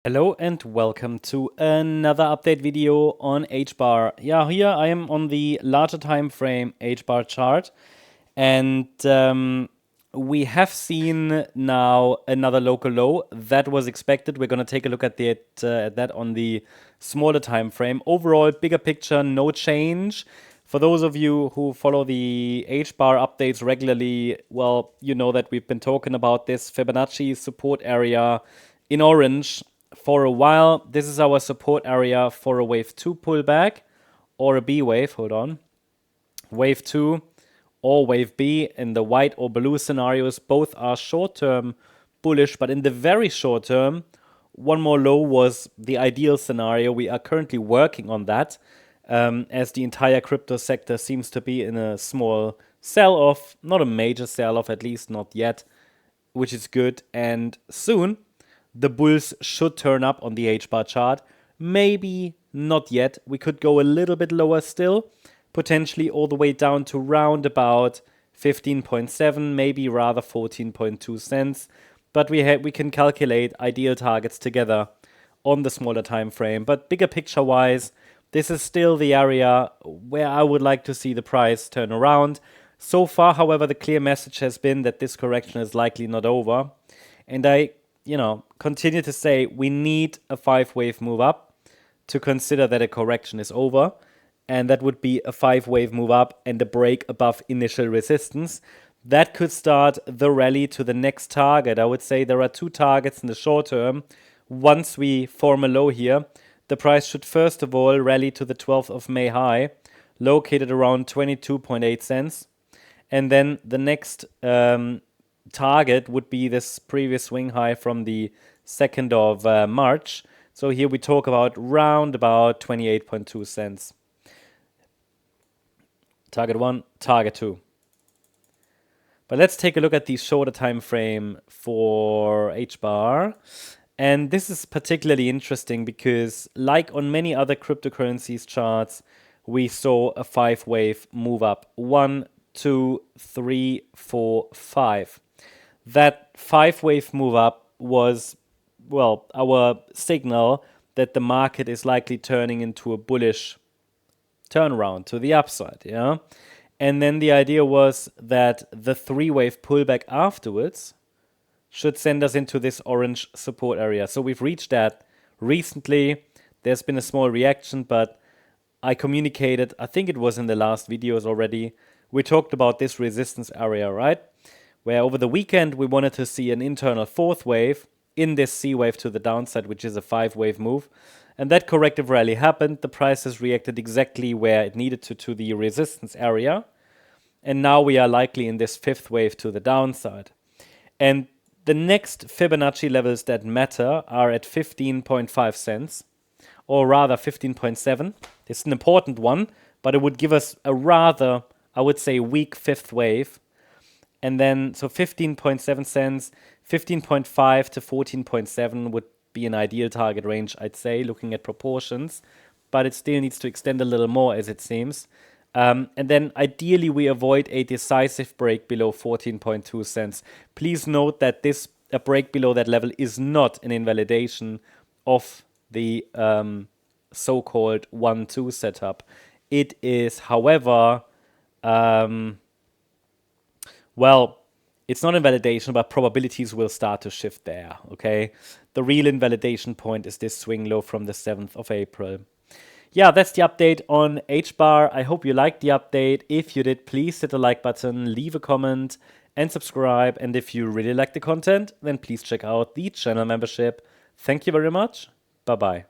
Hello and welcome to another update video on HBAR. Yeah, here I am on the larger time frame HBAR chart, and we have seen now another local low that was expected. We're going to take a look at that on the smaller time frame. Overall, bigger picture, no change. For those of you who follow the HBAR updates regularly, well, you know that we've been talking about this Fibonacci support area in orange for a while. This is our support area for a wave 2 pullback or a B wave. Hold on. Wave 2 or wave B in the white or blue scenarios. Both are short-term bullish, but in the very short term, one more low was the ideal scenario. We are currently working on that as the entire crypto sector seems to be in a small sell-off, not a major sell-off, at least not yet, which is good. And soon, the bulls should turn up on the HBAR chart. Maybe not yet. We could go a little bit lower still, potentially all the way down to round about 15.7, maybe rather 14.2 cents. But we can calculate ideal targets together on the smaller time frame. But bigger picture wise, this is still the area where I would like to see the price turn around. So far, however, the clear message has been that this correction is likely not over. And I continue to say we need a 5-wave move up to consider that a correction is over. And that would be a 5-wave move up and a break above initial resistance. That could start the rally to the next target. I would say there are two targets in the short term. Once we form a low here, the price should first of all rally to the 12th of May high, located around 22.8 cents. And then the next target would be this previous swing high from the 2nd of March. So here we talk about round about 28.2 cents. Target 1, target 2. But let's take a look at the shorter time frame for HBAR. And this is particularly interesting because, like on many other cryptocurrencies charts, we saw a 5-wave move up. 1, 2, 3, 4, 5. That 5-wave move up was, well, our signal that the market is likely turning into a bullish turnaround to the upside, yeah? And then the idea was that the 3-wave pullback afterwards should send us into this orange support area. So we've reached that recently. There's been a small reaction, but I communicated, I think it was in the last videos already, we talked about this resistance area, right? Where over the weekend we wanted to see an internal 4th wave in this C wave to the downside, which is a 5-wave move. And that corrective rally happened. The price has reacted exactly where it needed to the resistance area. And now we are likely in this 5th wave to the downside. And the next Fibonacci levels that matter are at 15.5 cents, or rather 15.7. It's an important one, but it would give us a rather, I would say, weak 5th wave. And then, so 15.7 cents, 15.5 to 14.7 would be an ideal target range, I'd say, looking at proportions. But it still needs to extend a little more, as it seems. And then ideally we avoid a decisive break below 14.2 cents. Please note that a break below that level is not an invalidation of the so-called 1-2 setup. It is, however, well, it's not invalidation, but probabilities will start to shift there, okay? The real invalidation point is this swing low from the 7th of April. Yeah, that's the update on HBAR. I hope you liked the update. If you did, please hit the like button, leave a comment, and subscribe. And if you really like the content, then please check out the channel membership. Thank you very much. Bye-bye.